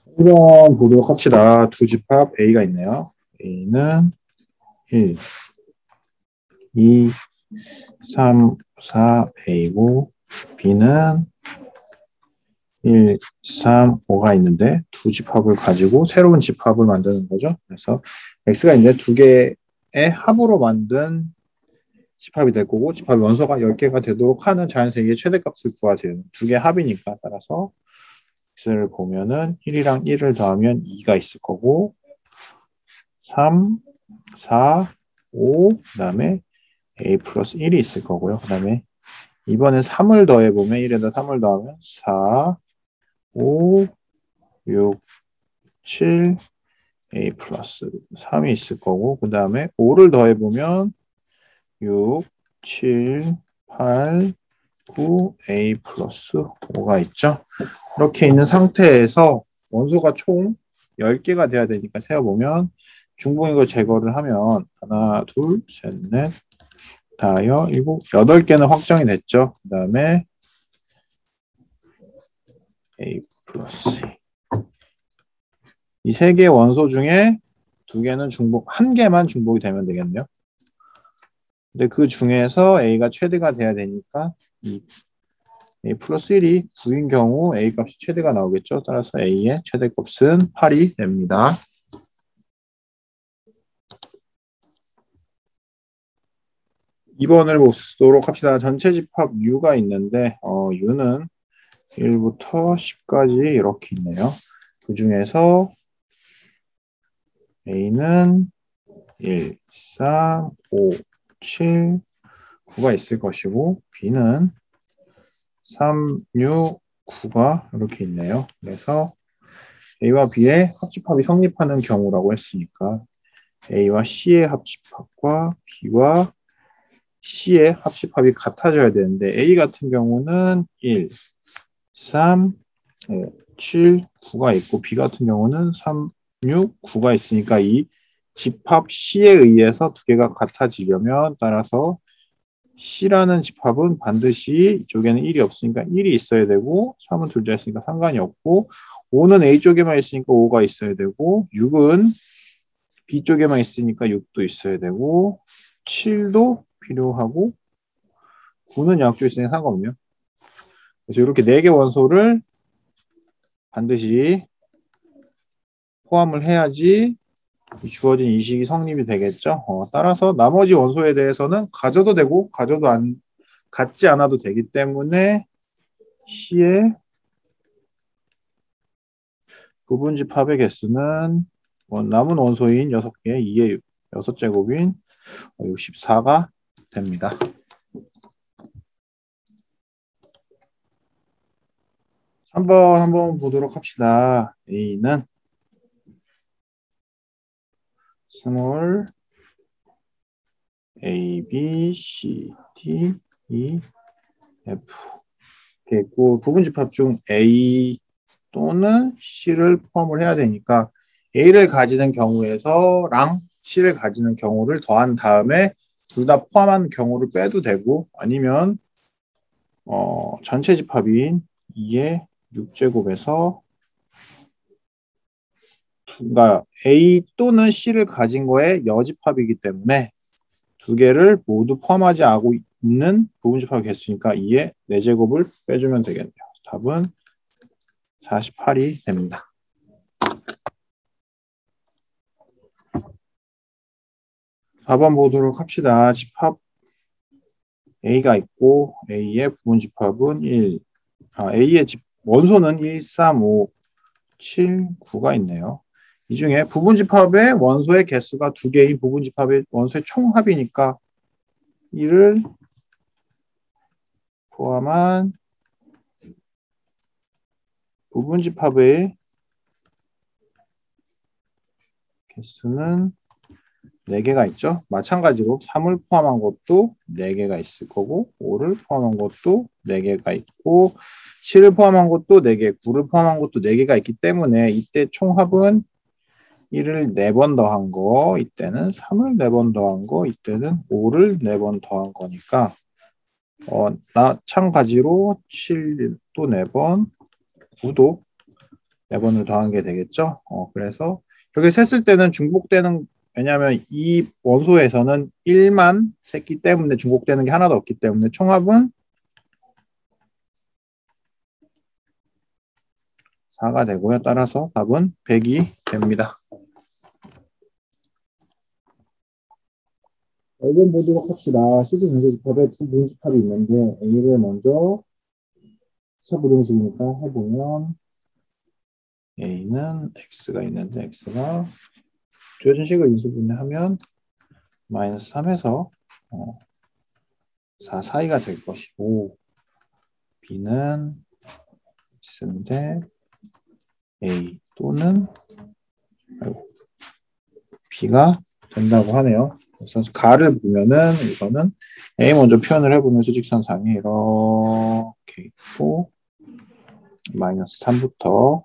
한번 보도록 합시다. 두 집합 A가 있네요. A는 1, 2, 3, 4, A고 B는 1, 3, 5가 있는데 두 집합을 가지고 새로운 집합을 만드는 거죠. 그래서 X가 이제 두 개의 합으로 만든 집합이 될 거고 집합 원소가 10개가 되도록 하는 자연세기의 최대값을 구하세요. 두 개 합이니까 따라서 X를 보면은 1이랑 1을 더하면 2가 있을 거고 3, 4, 5, 그 다음에 A 플러스 1이 있을 거고요. 그 다음에 이번엔 3을 더해보면 1에다 3을 더하면 4, 5, 6, 7, A 플러스 3이 있을 거고 그 다음에 5를 더해보면 6, 7, 8, 9, A 플러스 5가 있죠. 이렇게 있는 상태에서 원소가 총 10개가 돼야 되니까 세어보면 중복이고 제거를 하면 하나, 둘, 셋, 넷, 다여, 일곱, 8개는 확정이 됐죠. 그 다음에 A 플러스 이 세 개의 원소 중에 두 개는 중복, 한 개만 중복이 되면 되겠네요. 근데 그 중에서 A가 최대가 돼야 되니까 이 A 플러스 1이 9인 경우 A 값이 최대가 나오겠죠. 따라서 A의 최대값은 8이 됩니다. 이번을 보도록 합시다. 전체 집합 U가 있는데 U는 1부터 10까지 이렇게 있네요. 그 중에서 A는 1, 3, 5, 7, 9가 있을 것이고 B는 3, 6, 9가 이렇게 있네요. 그래서 A와 B의 합집합이 성립하는 경우라고 했으니까 A와 C의 합집합과 B와 C의 합집합이 같아져야 되는데 A 같은 경우는 1, 3, 5, 7, 9가 있고 B 같은 경우는 3, 6, 9가 있으니까 이 집합 C에 의해서 두 개가 같아지려면 따라서 C라는 집합은 반드시 이쪽에는 1이 없으니까 1이 있어야 되고 3은 둘째 있으니까 상관이 없고 5는 A 쪽에만 있으니까 5가 있어야 되고 6은 B 쪽에만 있으니까 6도 있어야 되고 7도 필요하고 9는 양쪽에 있으니까 상관없네요. 그래서 이렇게 4개 원소를 반드시 포함을 해야지 주어진 이식이 성립이 되겠죠. 따라서 나머지 원소에 대해서는 가져도 되고 갖지 않아도 되기 때문에 C의 부분집합의 개수는 남은 원소인 6개, 2의 6제곱인 64가 됩니다. 한번 보도록 합시다. A는 스몰 A, B, C, D, E, F 이렇게 있고 부분집합 중 A 또는 C를 포함을 해야 되니까 A를 가지는 경우에서랑 C를 가지는 경우를 더한 다음에 둘 다 포함한 경우를 빼도 되고 아니면 전체 집합인 2의 6제곱에서 그러니까 A 또는 C를 가진 거에 여집합이기 때문에 두 개를 모두 포함하지 않고 있는 부분집합 개수니까 2의 4제곱을 빼주면 되겠네요. 답은 48이 됩니다. 4번 보도록 합시다. 집합 A가 있고 A의 부분집합은 A의 원소는 1, 3, 5, 7, 9가 있네요. 이 중에 부분집합의 원소의 개수가 2개인 부분집합의 원소의 총합이니까 이를 포함한 부분집합의 개수는 4개가 있죠. 마찬가지로 3을 포함한 것도 4개가 있을 거고 5를 포함한 것도 4개가 있고 7을 포함한 것도 4개, 9를 포함한 것도 4개가 있기 때문에 이때 총합은 1을 4번 더한 거, 이때는 3을 4번 더한 거, 이때는 5를 4번 더한 거니까 마찬가지로 7도 4번, 9도 4번을 더한 게 되겠죠. 그래서 여기 셌을 때는 중복되는, 왜냐하면 이 원소에서는 1만 셌기 때문에 중복되는 게 하나도 없기 때문에 총합은 4가 되고요. 따라서 답은 100이 됩니다. 이번 보도록 합시다. 실수 전체집합에 두 부등집합이 있는데 A를 먼저 시차부등식이니까 해보면 A는 X가 있는데 X가 주어진 식을 인수분해하면 마이너스 3에서 4 사이가 될 것이고 B는 X인데 A 또는 B가 된다고 하네요. 그래서 가를 보면은 이거는 A 먼저 표현을 해보면 수직선상에 이렇게 있고 마이너스 3부터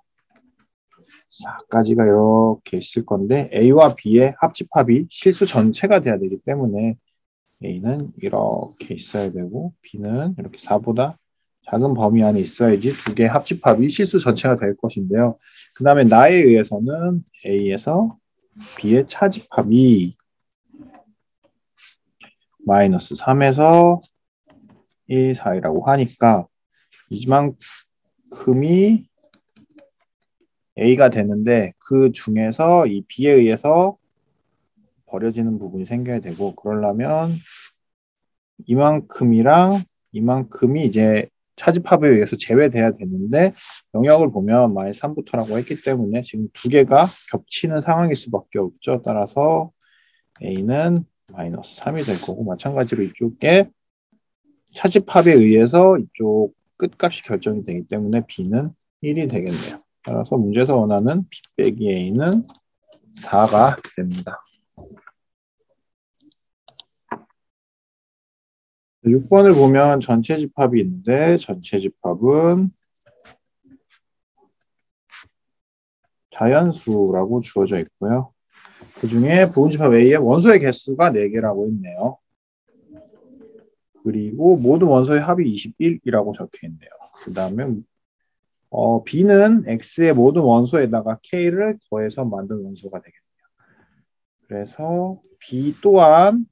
4까지가 이렇게 있을 건데 A와 B의 합집합이 실수 전체가 돼야 되기 때문에 A는 이렇게 있어야 되고 B는 이렇게 4보다 작은 범위 안에 있어야지 두 개의 합집합이 실수 전체가 될 것인데요. 그 다음에 나에 의해서는 A에서 B의 차집합이 마이너스 3에서 1 사이라고 하니까 이만큼이 A가 되는데 그 중에서 이 B에 의해서 버려지는 부분이 생겨야 되고 그러려면 이만큼이랑 이만큼이 이제 차집합에 의해서 제외돼야 되는데 영역을 보면 마이너스 3부터라고 했기 때문에 지금 두 개가 겹치는 상황일 수밖에 없죠. 따라서 A는 마이너스 3이 될 거고 마찬가지로 이쪽에 차집합에 의해서 이쪽 끝값이 결정이 되기 때문에 B는 1이 되겠네요. 따라서 문제에서 원하는 B 빼기 A는 4가 됩니다. 6번을 보면 전체 집합이 있는데 전체 집합은 자연수라고 주어져 있고요. 그 중에 부분집합 A의 원소의 개수가 4개라고 있네요. 그리고 모든 원소의 합이 21이라고 적혀 있네요. 그 다음에 B는 X의 모든 원소에다가 K를 더해서 만든 원소가 되겠네요. 그래서 B 또한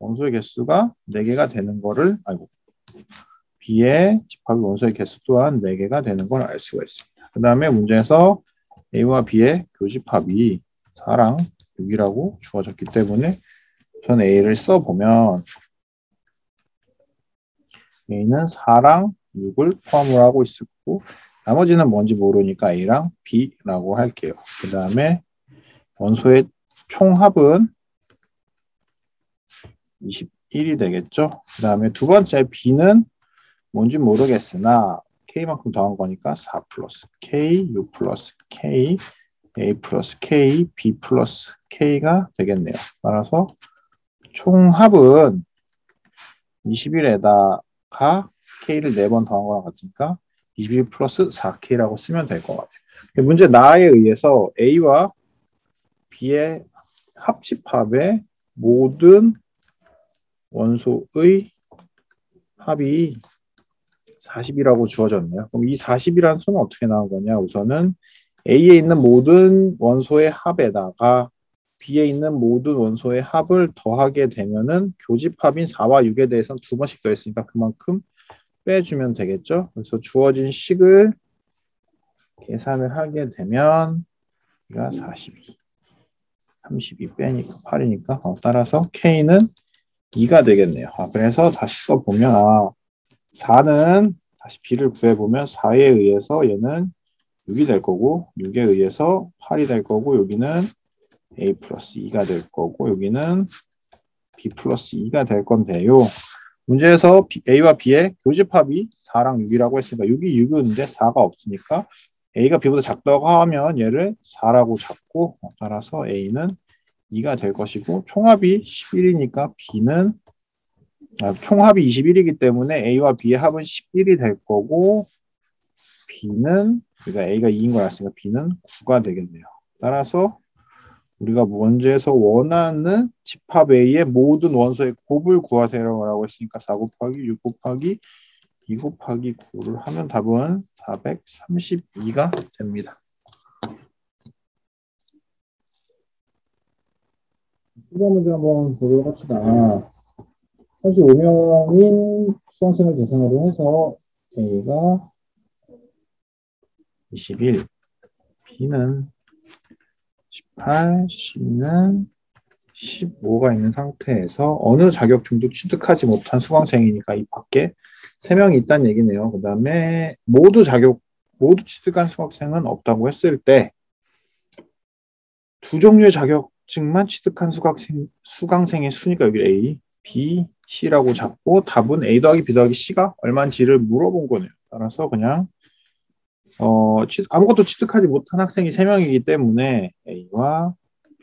원소의 개수가 4개가 되는 거를 B의 집합의 원소의 개수 또한 4개가 되는 걸 알 수가 있습니다. 그 다음에 문제에서 A와 B의 교집합이 4랑 6이라고 주어졌기 때문에 전 A를 써보면 A는 4랑 6을 포함을 하고 있을 거고 나머지는 뭔지 모르니까 A랑 B라고 할게요. 그 다음에 원소의 총합은 21이 되겠죠. 그 다음에 두 번째 B는 뭔지 모르겠으나 K만큼 더한 거니까 4 플러스 K, 6 플러스 K, A 플러스 K, B 플러스 K가 되겠네요. 따라서 총합은 21에다가 K를 4번 더한 거랑 같으니까 21 플러스 4K라고 쓰면 될 것 같아요. 문제 나에 의해서 A와 B의 합집합의 모든 원소의 합이 40이라고 주어졌네요. 그럼 이 40이라는 수는 어떻게 나온 거냐? 우선은 A에 있는 모든 원소의 합에다가 B에 있는 모든 원소의 합을 더하게 되면은 교집합인 4와 6에 대해서는 2번씩 더했으니까 그만큼 빼주면 되겠죠. 그래서 주어진 식을 계산을 하게 되면 이가 42, 32 빼니까 8이니까 따라서 K는 2가 되겠네요. 그래서 다시 써보면 4는 다시 B를 구해보면 4에 의해서 얘는 6이 될 거고 6에 의해서 8이 될 거고 여기는 A 플러스 2가 될 거고 여기는 B 플러스 2가 될 건데요. 문제에서 A와 B의 교집합이 4랑 6이라고 했으니까 6이 6인데 4가 없으니까 A가 B보다 작다고 하면 얘를 4라고 잡고 따라서 A는 2가 될 것이고 총합이 11이니까 B는 총합이 21이기 때문에 A와 B의 합은 11이 될 거고 B는 그러니까 A가 2인 걸 알았으니까 B는 9가 되겠네요. 따라서 우리가 문제에서 원하는 집합 A의 모든 원소의 곱을 구하세요라고 했으니까 4 곱하기 6 곱하기 2 곱하기 9를 하면 답은 432가 됩니다. 이번 문제 한번 보도록 합시다. 35명인 수강생을 대상으로 해서 A가 21, B는 18, C는 15가 있는 상태에서 어느 자격증도 취득하지 못한 수강생이니까 이 밖에 3명이 있다는 얘기네요. 그 다음에 모두 취득한 수강생은 없다고 했을 때 두 종류의 자격증만 취득한 수강생의 수니까 여기 A, B, C라고 잡고 답은 A 더하기 B 더하기 C가 얼마인지를 물어본 거네요. 따라서 그냥 아무것도 취득하지 못한 학생이 3명이기 때문에 A와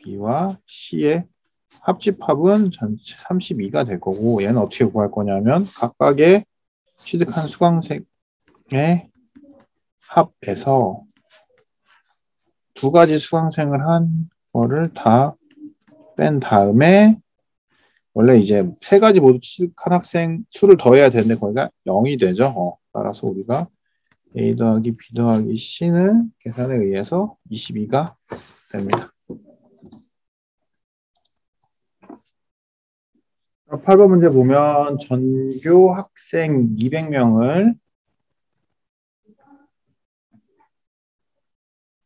B와 C의 합집합은 전체 32가 될 거고 얘는 어떻게 구할 거냐면 각각의 취득한 수강생의 합에서 두 가지 수강생을 한 거를 다 뺀 다음에 원래 이제 세 가지 모두 취득한 학생 수를 더해야 되는데 거기가 0이 되죠. 따라서 우리가 A 더하기 B 더하기 C는 계산에 의해서 22가 됩니다. 8번 문제 보면 전교 학생 200명을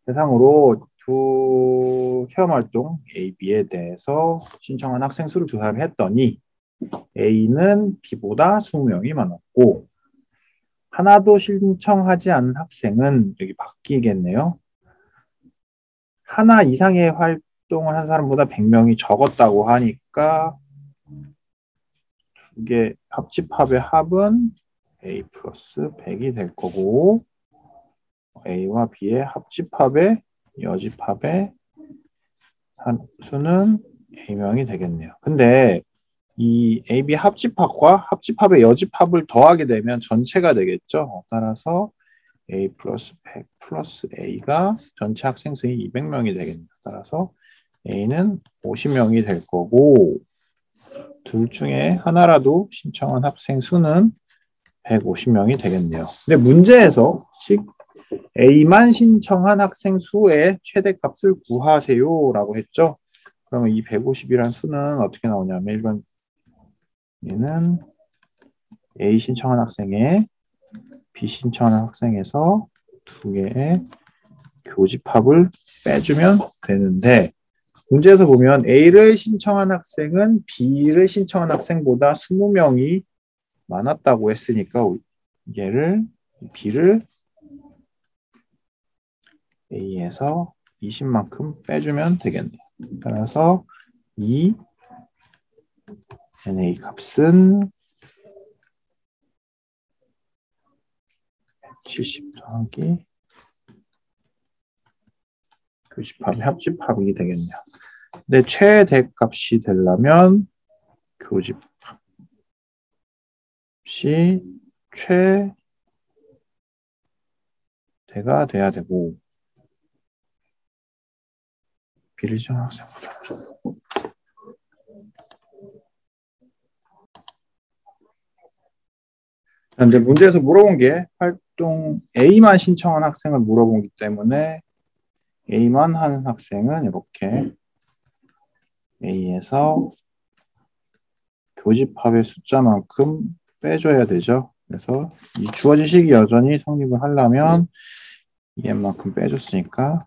대상으로 두 체험활동 A, B에 대해서 신청한 학생 수를 조사를 했더니 A는 B보다 20명이 많았고 하나도 신청하지 않은 학생은 여기 바뀌겠네요. 하나 이상의 활동을 한 사람보다 100명이 적었다고 하니까 두 개 합집합의 합은 A 플러스 100이 될 거고 A와 B의 합집합의 여집합의 수는 A명이 되겠네요. 근데 이 AB 합집합과 합집합의 여집합을 더하게 되면 전체가 되겠죠. 따라서 A 플러스 100 플러스 A가 전체 학생 수인 200명이 되겠네요. 따라서 A는 50명이 될 거고 둘 중에 하나라도 신청한 학생 수는 150명이 되겠네요. 근데 문제에서 A만 신청한 학생 수의 최대값을 구하세요 라고 했죠. 그러면 이 150이라는 수는 어떻게 나오냐면 일반 얘는 A 신청한 학생에 B 신청한 학생에서 두 개의 교집합을 빼주면 되는데 문제에서 보면 A를 신청한 학생은 B를 신청한 학생보다 20명이 많았다고 했으니까 B를 A에서 20만큼 빼주면 되겠네요. 따라서 이 NA 값은 70 더하기 교집합이 합집합이 되겠네요. 근데 최대값이 되려면 교집합이 최대가 돼야 되고 B를 신청한 학생보다 근데 문제에서 물어본 게 활동 A만 신청한 학생을 물어보기 때문에 A만 하는 학생은 이렇게 A에서 교집합의 숫자만큼 빼줘야 되죠. 그래서 이 주어진 식이 여전히 성립을 하려면 EM만큼 빼줬으니까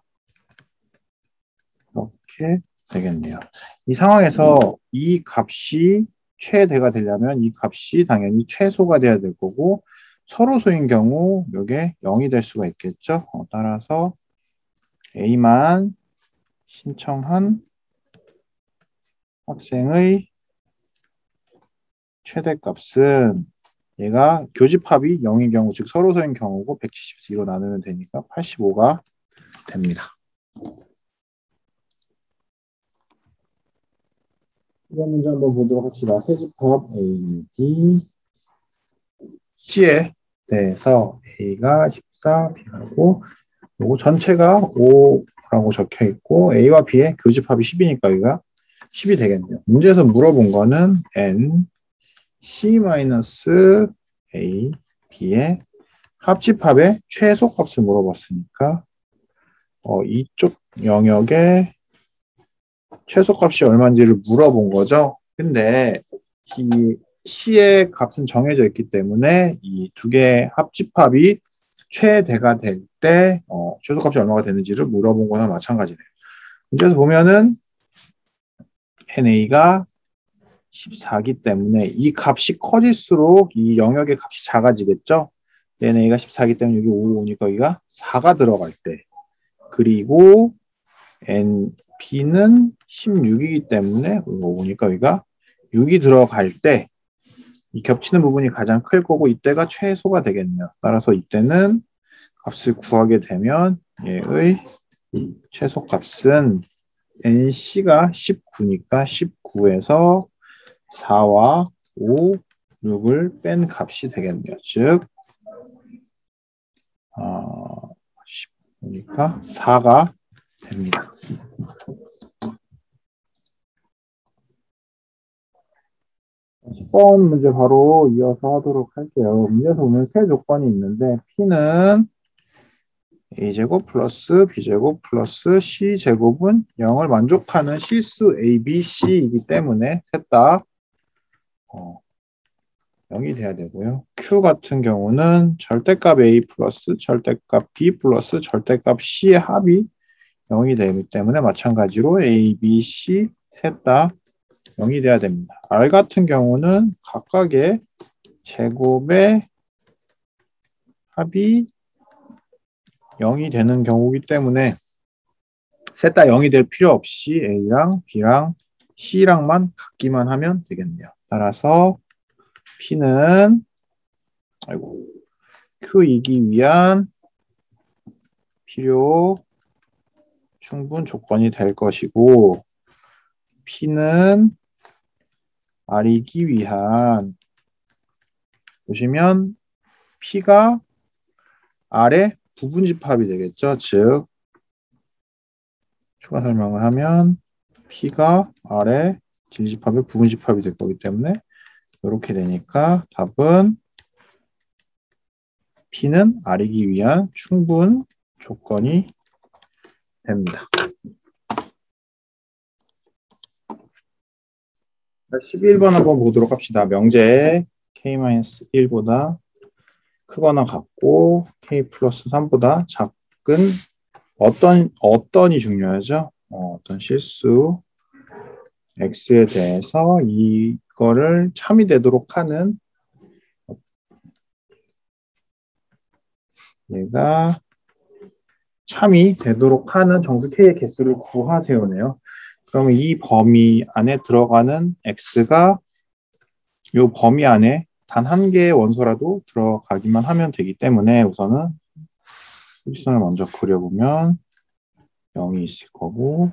이렇게 되겠네요. 이 상황에서 이 값이 최대가 되려면 이 값이 당연히 최소가 돼야 될 거고 서로소인 경우 이게 0이 될 수가 있겠죠. 따라서 A만 신청한 학생의 최대값은 얘가 교집합이 0인 경우 즉 서로소인 경우고 172로 나누면 되니까 85가 됩니다. 이번 문제 한번 보도록 합시다. 세집합 A, B, C에 대해서 A가 14, B하고 요거 전체가 5라고 적혀 있고 A와 B의 교집합이 10이니까 여기가 10이 되겠네요. 문제에서 물어본 거는 N, C-A, b의 합집합의 최소값을 물어봤으니까 이쪽 영역의 최소값이 얼마인지를 물어본 거죠. 근데 이 C의 값은 정해져 있기 때문에 이 두 개의 합집합이 최대가 될 때 최소값이 얼마가 되는지를 물어본 거나 마찬가지네요. 문제에서 보면은 NA가 14기 때문에 이 값이 커질수록 이 영역의 값이 작아지겠죠. NA가 14기 때문에 여기 5 오니까 여기가 4가 들어갈 때, 그리고 B는 16이기 때문에 5 오니까 여기가 6이 들어갈 때 이 겹치는 부분이 가장 클 거고 이때가 최소가 되겠네요. 따라서 이때는 값을 구하게 되면 얘의 최소값은 NC가 19니까 19에서 4와 5, 6을 뺀 값이 되겠네요. 즉 19니까 4가 됩니다. 10번 문제 바로 이어서 하도록 할게요. 문제에서 보면 세 조건이 있는데 P는 A제곱 플러스 B제곱 플러스 C제곱은 0을 만족하는 실수 A, B, C이기 때문에 셋 다 0이 돼야 되고요. Q 같은 경우는 절대값 A 플러스 절대값 B 플러스 절대값 C의 합이 0이 되기 때문에 마찬가지로 A, B, C 셋 다 0이 돼야 됩니다. R 같은 경우는 각각의 제곱의 합이 0이 되는 경우이기 때문에 셋 다 0이 될 필요 없이 A랑 B랑 C랑만 같기만 하면 되겠네요. 따라서 P는 Q이기 위한 필요 충분 조건이 될 것이고 P는 R이기 위한, 보시면 P가 R의 부분집합이 되겠죠. 즉 추가 설명을 하면 P가 R의 질집합의 부분집합이 될 거기 때문에 이렇게 되니까 답은 P는 R이기 위한 충분 조건이 됩니다. 11번 한번 보도록 합시다. 명제 K-1보다 크거나 같고 K 플러스 3보다 작은 어떤이 중요하죠? 어떤 실수 X에 대해서 이거를 참이 되도록 하는, 얘가 참이 되도록 하는 정수 K의 개수를 구하세요네요. 그러면 이 범위 안에 들어가는 X가 이 범위 안에 단 한 개의 원소라도 들어가기만 하면 되기 때문에 우선은 수직선을 먼저 그려보면 0이 있을 거고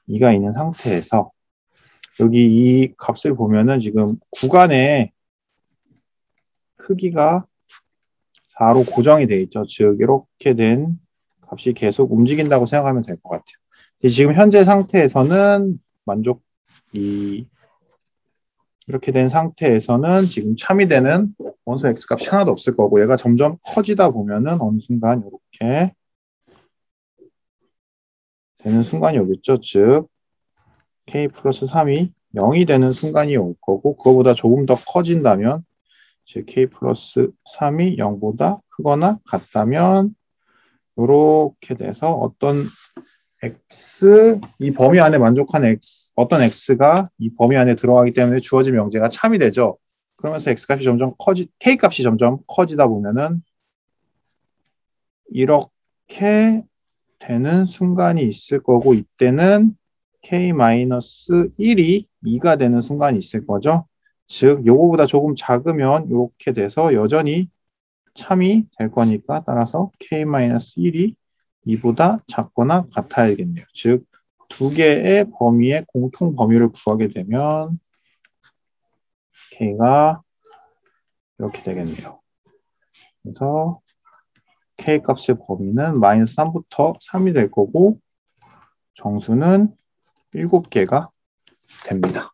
2가 있는 상태에서 여기 이 값을 보면은 지금 구간의 크기가 4로 고정이 되어 있죠. 즉 이렇게 된 값이 계속 움직인다고 생각하면 될 것 같아요. 지금 현재 상태에서는 이렇게 된 상태에서는 지금 참이 되는 원소 X값이 하나도 없을 거고 얘가 점점 커지다 보면은 어느 순간 이렇게 되는 순간이 오겠죠. 즉 K 플러스 3이 0이 되는 순간이 올 거고 그거보다 조금 더 커진다면 즉 K 플러스 3이 0보다 크거나 같다면 이렇게 돼서 어떤 X, 이 범위 안에 만족하는 X, 어떤 X가 이 범위 안에 들어가기 때문에 주어진 명제가 참이 되죠. 그러면서 X값이 점점 K 값이 점점 커지다 보면은 이렇게 되는 순간이 있을 거고 이때는 K-1이 2가 되는 순간이 있을 거죠. 즉 요거보다 조금 작으면 이렇게 돼서 여전히 참이 될 거니까 따라서 K-1이 2보다 작거나 같아야겠네요. 즉 두 개의 범위의 공통 범위를 구하게 되면 K가 이렇게 되겠네요. 그래서 K 값의 범위는 마이너스 3부터 3이 될 거고 정수는 7개가 됩니다.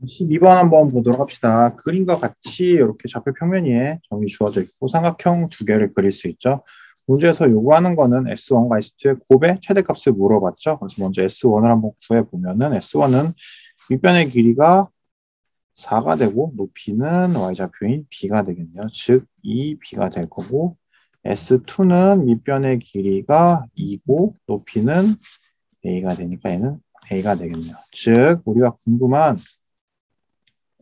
12번 한번 보도록 합시다. 그림과 같이 이렇게 좌표 평면 위에 점이 주어져 있고 삼각형 두 개를 그릴 수 있죠. 문제에서 요구하는 거는 S1과 S2의 곱의 최대값을 물어봤죠. 그래서 먼저 S1을 한번 구해보면은 S1은 윗변의 길이가 4가 되고 높이는 y좌표인 b가 되겠네요. 즉 2b가 될 거고 S2는 밑변의 길이가 2고 높이는 a가 되니까 얘는 a가 되겠네요. 즉 우리가 궁금한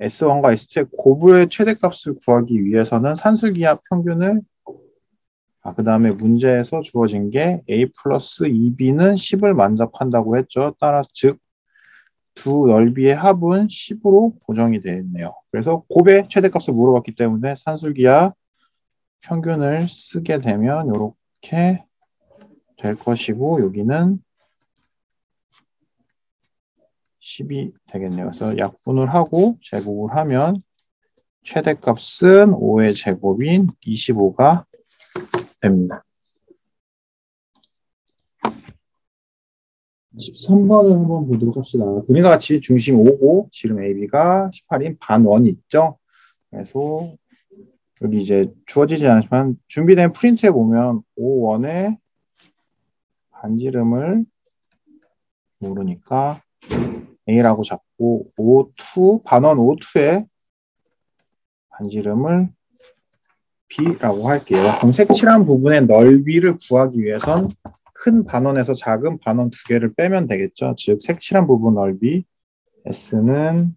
S1과 S2의 곱의 최대값을 구하기 위해서는 산술기압 평균을 그 다음에 문제에서 주어진 게 a 플러스 2b는 10을 만잡한다고 했죠. 따라서 즉 두 넓이의 합은 10으로 고정이 되어 있네요. 그래서 곱의 최대값을 물어봤기 때문에 산술기압 평균을 쓰게 되면 이렇게 될 것이고 여기는 10이 되겠네요. 그래서 약분을 하고 제곱을 하면 최대값은 5의 제곱인 25가 됩니다. 13번을 한번 보도록 합시다. 그림과 같이 중심 5고 지름 AB가 18인 반원이 있죠. 그래서 여기 이제 주어지지 않지만 준비된 프린트에 보면 5원의 반지름을 모르니까 A라고 잡고 5, 반원 5,2의 반지름을 B라고 할게요. 그럼 색칠한 부분의 넓이를 구하기 위해선 큰 반원에서 작은 반원 두 개를 빼면 되겠죠. 즉 색칠한 부분 넓이 S는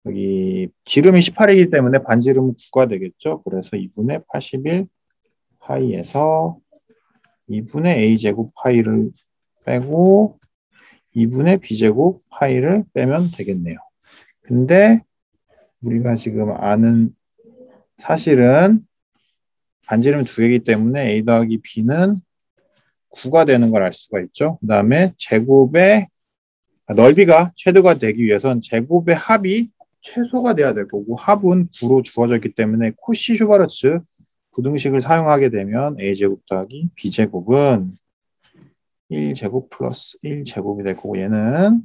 여기 지름이 18이기 때문에 반지름은 9가 되겠죠. 그래서 2분의 81 파이에서 2분의 a제곱 파이를 빼고 2분의 b제곱 파이를 빼면 되겠네요. 근데 우리가 지금 아는 사실은 반지름이 두 개이기 때문에 a 더하기 b는 9가 되는 걸 알 수가 있죠. 그 다음에 제곱의 넓이가 최대가 되기 위해선 제곱의 합이 최소가 돼야 될 거고 합은 9로 주어져 있기 때문에 코시 슈바르츠 부등식을 사용하게 되면 a제곱 더하기 b제곱은 1제곱 플러스 1제곱이 될 거고 얘는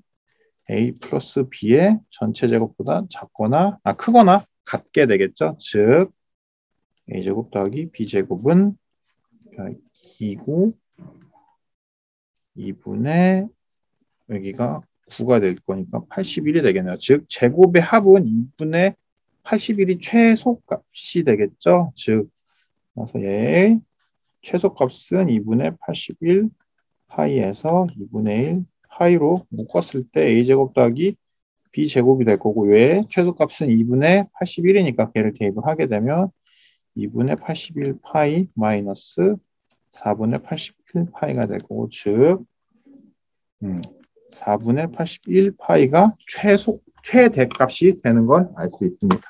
a 플러스 b의 전체 제곱보다 작거나 크거나 같게 되겠죠. 즉 a제곱 더하기 b제곱은 2고 2분의 여기가 9가 될 거니까 81이 되겠네요. 즉 제곱의 합은 2분의 81이 최소값이 되겠죠. 즉 그래서 얘의 최소값은 2분의 81 파이에서 2분의 1 파이로 묶었을 때 a제곱 더하기 b제곱이 될 거고 왜 최소값은 2분의 81이니까 걔를 대입을 하게 되면 2분의 81 파이 마이너스 4분의 81 파이가 될 거고 즉 4분의 81 파이가 최대값이 되는 걸 알 수 있습니다.